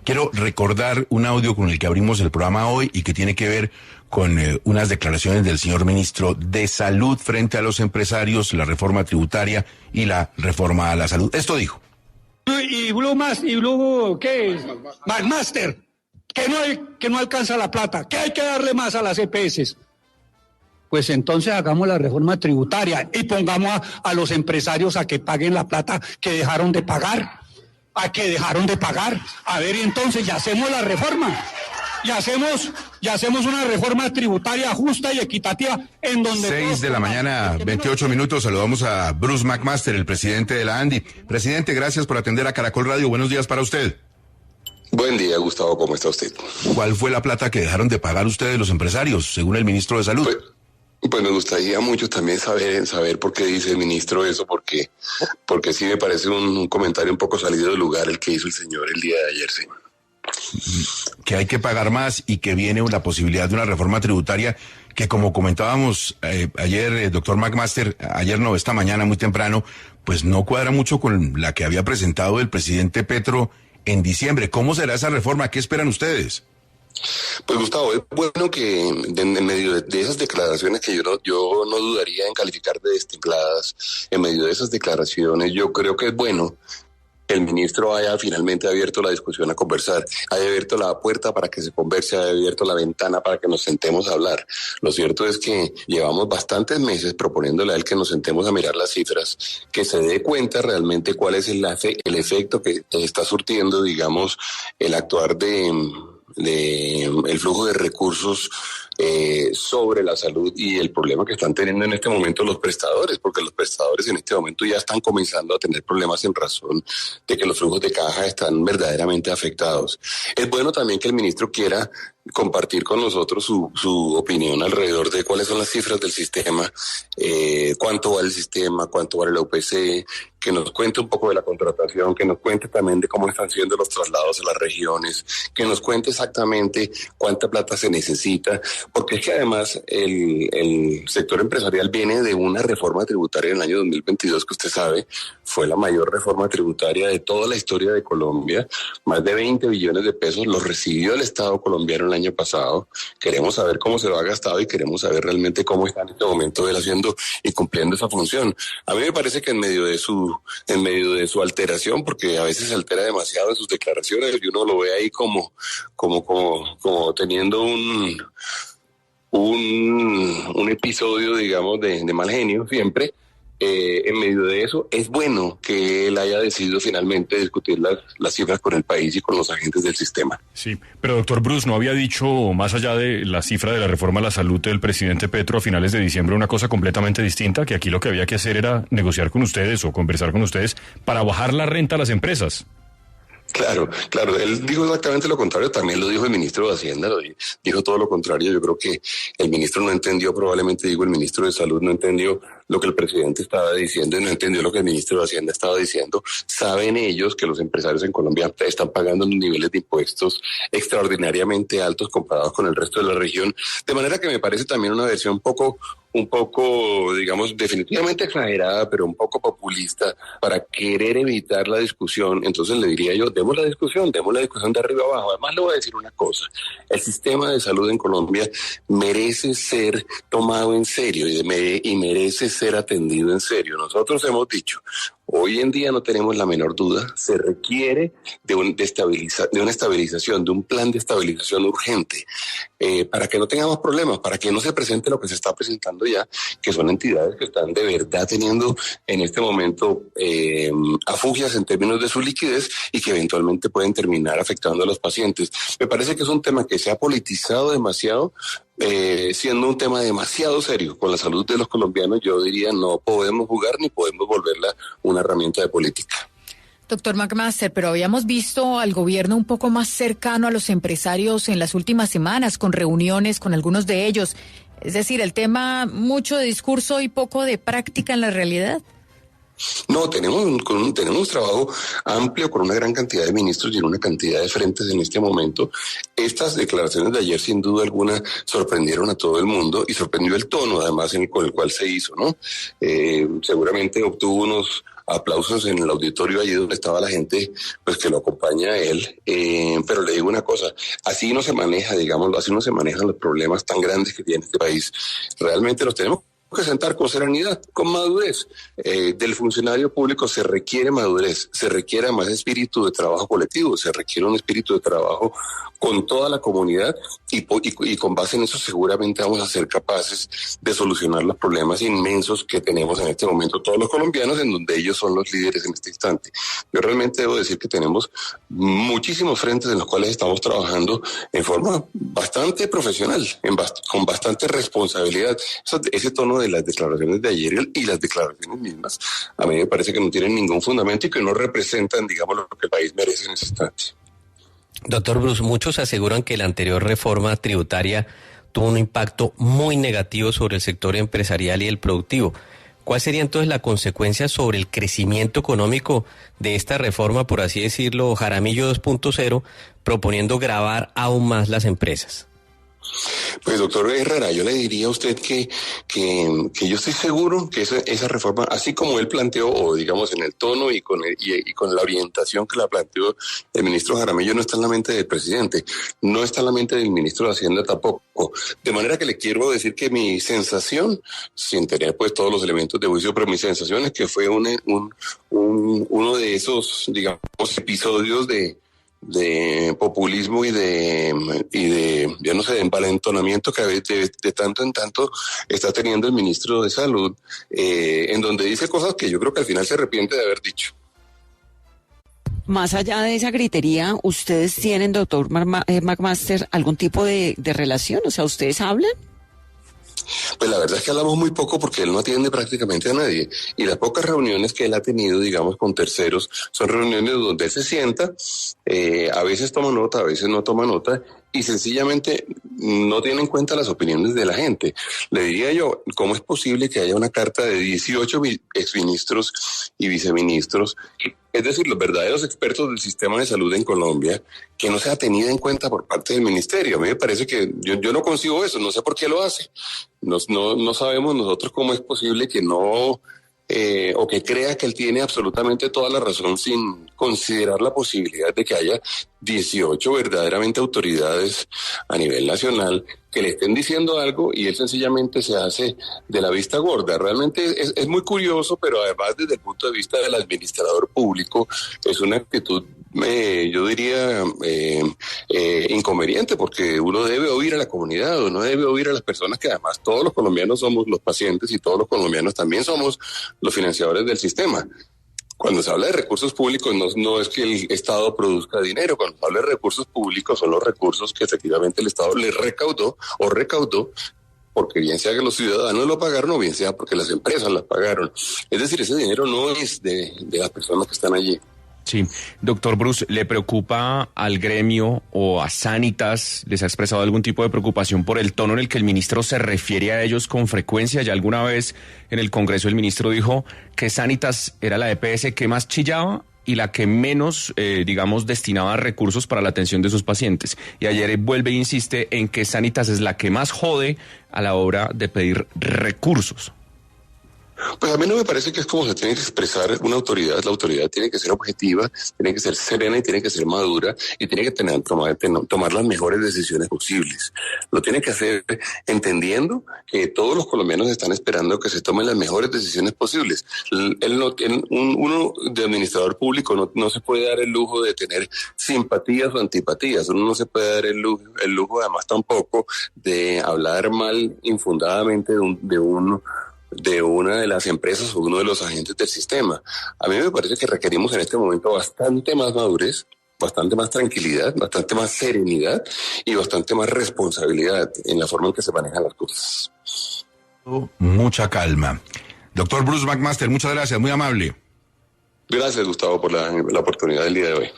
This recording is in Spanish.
Quiero recordar un audio con el que abrimos el programa hoy y que tiene que ver con unas declaraciones del señor ministro de Salud frente a los empresarios, la reforma tributaria y la reforma a la salud. Esto dijo. Y Blue, ¿qué es? McMaster, que no alcanza la plata, que hay que darle más a las EPS. Pues entonces hagamos la reforma tributaria y pongamos a los empresarios a que paguen la plata que dejaron de pagar. A ver, y entonces ya hacemos la reforma. Ya hacemos una reforma tributaria justa y equitativa en donde... 6 de la mañana, 28 minutos. Saludamos a Bruce McMaster, el presidente de la ANDI. Presidente, gracias por atender a Caracol Radio. Buenos días para usted. Buen día, Gustavo. ¿Cómo está usted? ¿Cuál fue la plata que dejaron de pagar ustedes los empresarios, según el ministro de Salud? Pues me gustaría mucho también saber por qué dice el ministro eso, porque sí me parece un comentario un poco salido de lugar el que hizo el señor el día de ayer, sí. Que hay que pagar más y que viene la posibilidad de una reforma tributaria que, como comentábamos ayer, doctor McMaster, esta mañana muy temprano, pues no cuadra mucho con la que había presentado el presidente Petro en diciembre. ¿Cómo será esa reforma? ¿Qué esperan ustedes? Pues Gustavo, es bueno que en medio de esas declaraciones que yo no dudaría en calificar de destempladas, en medio de esas declaraciones yo creo que es bueno que el ministro haya finalmente abierto la discusión a conversar, haya abierto la puerta para que se converse, haya abierto la ventana para que nos sentemos a hablar. Lo cierto es que llevamos bastantes meses proponiéndole a él que nos sentemos a mirar las cifras, que se dé cuenta realmente cuál es el efecto que está surtiendo, digamos, el actuar el flujo de recursos sobre la salud y el problema que están teniendo en este momento los prestadores, porque los prestadores en este momento ya están comenzando a tener problemas en razón de que los flujos de caja están verdaderamente afectados. Es bueno también que el ministro quiera compartir con nosotros su opinión alrededor de cuáles son las cifras del sistema, cuánto vale el sistema, cuánto vale la UPC, que nos cuente un poco de la contratación, que nos cuente también de cómo están siendo los traslados a las regiones, que nos cuente exactamente cuánta plata se necesita, porque es que además el sector empresarial viene de una reforma tributaria en el año 2022, que usted sabe, fue la mayor reforma tributaria de toda la historia de Colombia, más de 20 billones de pesos los recibió el Estado colombiano el año pasado. Queremos saber cómo se lo ha gastado y queremos saber realmente cómo está en este momento él haciendo y cumpliendo esa función. A mí me parece que en medio de su alteración, porque a veces se altera demasiado en sus declaraciones y uno lo ve ahí como teniendo un episodio, digamos, de mal genio siempre. En medio de eso, es bueno que él haya decidido finalmente discutir las cifras con el país y con los agentes del sistema. Sí, pero doctor Bruce, ¿no había dicho, más allá de la cifra de la reforma a la salud del presidente Petro a finales de diciembre, una cosa completamente distinta? Que aquí lo que había que hacer era negociar con ustedes o conversar con ustedes para bajar la renta a las empresas. Claro, él dijo exactamente lo contrario, también lo dijo el ministro de Hacienda, dijo todo lo contrario. Yo creo que el ministro no entendió, probablemente el ministro de Salud no entendió lo que el presidente estaba diciendo y no entendió lo que el ministro de Hacienda estaba diciendo. Saben ellos que los empresarios en Colombia están pagando unos niveles de impuestos extraordinariamente altos comparados con el resto de la región, de manera que me parece también una versión un poco, digamos, definitivamente exagerada, pero un poco populista para querer evitar la discusión. Entonces le diría yo, demos la discusión de arriba abajo. Además le voy a decir una cosa, el sistema de salud en Colombia merece ser tomado en serio y merece ser atendido en serio. Nosotros hemos dicho, hoy en día no tenemos la menor duda, se requiere de una estabilización, de un plan de estabilización urgente, para que no tengamos problemas, para que no se presente lo que se está presentando ya, que son entidades que están de verdad teniendo en este momento afugias en términos de su liquidez y que eventualmente pueden terminar afectando a los pacientes. Me parece que es un tema que se ha politizado demasiado, siendo un tema demasiado serio con la salud de los colombianos. Yo diría no podemos jugar ni podemos volverla una herramienta de política. Doctor McMaster, pero habíamos visto al gobierno un poco más cercano a los empresarios en las últimas semanas, con reuniones con algunos de ellos. Es decir, el tema mucho de discurso y poco de práctica en la realidad. No, tenemos un trabajo amplio con una gran cantidad de ministros y en una cantidad de frentes en este momento. Estas declaraciones de ayer, sin duda alguna, sorprendieron a todo el mundo y sorprendió el tono, además, con el cual se hizo, ¿no? Seguramente obtuvo aplausos en el auditorio allí donde estaba la gente pues que lo acompaña a él, pero le digo una cosa, así no se maneja, digámoslo, así no se manejan los problemas tan grandes que tiene este país. Realmente los tenemos que sentar con serenidad, con madurez. Del funcionario público se requiere madurez, se requiere más espíritu de trabajo colectivo, se requiere un espíritu de trabajo con toda la comunidad y con base en eso seguramente vamos a ser capaces de solucionar los problemas inmensos que tenemos en este momento todos los colombianos, en donde ellos son los líderes en este instante. Yo realmente debo decir que tenemos muchísimos frentes en los cuales estamos trabajando en forma bastante profesional, con bastante responsabilidad. Ese tono de las declaraciones de ayer y las declaraciones mismas, a mí me parece que no tienen ningún fundamento y que no representan, digamos, lo que el país merece en ese instante. Doctor Bruce, muchos aseguran que la anterior reforma tributaria tuvo un impacto muy negativo sobre el sector empresarial y el productivo. ¿Cuál sería entonces la consecuencia sobre el crecimiento económico de esta reforma, por así decirlo, Jaramillo 2.0, proponiendo gravar aún más las empresas? Pues doctor Herrera, yo le diría a usted que yo estoy seguro que esa reforma, así como él planteó, o digamos en el tono y con la orientación que la planteó el ministro Jaramillo, no está en la mente del presidente, no está en la mente del ministro de Hacienda tampoco. De manera que le quiero decir que mi sensación, sin tener pues todos los elementos de juicio, pero mi sensación es que fue uno de esos, digamos, episodios de populismo y de yo no sé, de envalentonamiento que de tanto en tanto está teniendo el ministro de Salud, en donde dice cosas que yo creo que al final se arrepiente de haber dicho. Más allá de esa gritería, ¿ustedes tienen, doctor McMaster, algún tipo de relación? O sea, ¿ustedes hablan? Pues la verdad es que hablamos muy poco porque él no atiende prácticamente a nadie. Y las pocas reuniones que él ha tenido, digamos, con terceros, son reuniones donde él se sienta, a veces toma nota, a veces no toma nota, y sencillamente no tiene en cuenta las opiniones de la gente. Le diría yo, ¿cómo es posible que haya una carta de 18 exministros y viceministros, es decir, los verdaderos expertos del sistema de salud en Colombia, que no sea tenida en cuenta por parte del ministerio? A mí me parece que yo no consigo eso, no sé por qué lo hace. No sabemos nosotros cómo es posible que no... o que crea que él tiene absolutamente toda la razón sin considerar la posibilidad de que haya 18 verdaderamente autoridades a nivel nacional que le estén diciendo algo y él sencillamente se hace de la vista gorda. Realmente es muy curioso, pero además desde el punto de vista del administrador público es una actitud, yo diría, inconveniente, porque uno debe oír a la comunidad, uno debe oír a las personas, que además todos los colombianos somos los pacientes y todos los colombianos también somos los financiadores del sistema. Cuando se habla de recursos públicos, no es que el Estado produzca dinero. Cuando se habla de recursos públicos, son los recursos que efectivamente el Estado le recaudó, porque bien sea que los ciudadanos lo pagaron o bien sea porque las empresas las pagaron. Es decir, ese dinero no es de las personas que están allí. Sí, doctor Bruce, ¿le preocupa al gremio o a Sanitas? ¿Les ha expresado algún tipo de preocupación por el tono en el que el ministro se refiere a ellos con frecuencia? Ya alguna vez en el Congreso el ministro dijo que Sanitas era la EPS que más chillaba y la que menos, digamos, destinaba recursos para la atención de sus pacientes. Y ayer vuelve e insiste en que Sanitas es la que más jode a la hora de pedir recursos. Pues a mí no me parece que es como se tiene que expresar una autoridad. La autoridad tiene que ser objetiva, tiene que ser serena y tiene que ser madura y tiene que tomar las mejores decisiones posibles. Lo tiene que hacer entendiendo que todos los colombianos están esperando que se tomen las mejores decisiones posibles. Uno de administrador público no se puede dar el lujo de tener simpatías o antipatías. Uno no se puede dar el lujo además tampoco de hablar mal infundadamente de una de las empresas o uno de los agentes del sistema. A mí me parece que requerimos en este momento bastante más madurez, bastante más tranquilidad, bastante más serenidad y bastante más responsabilidad en la forma en que se manejan las cosas. Mucha calma. Doctor Bruce McMaster, muchas gracias, muy amable. Gracias, Gustavo, por la oportunidad del día de hoy.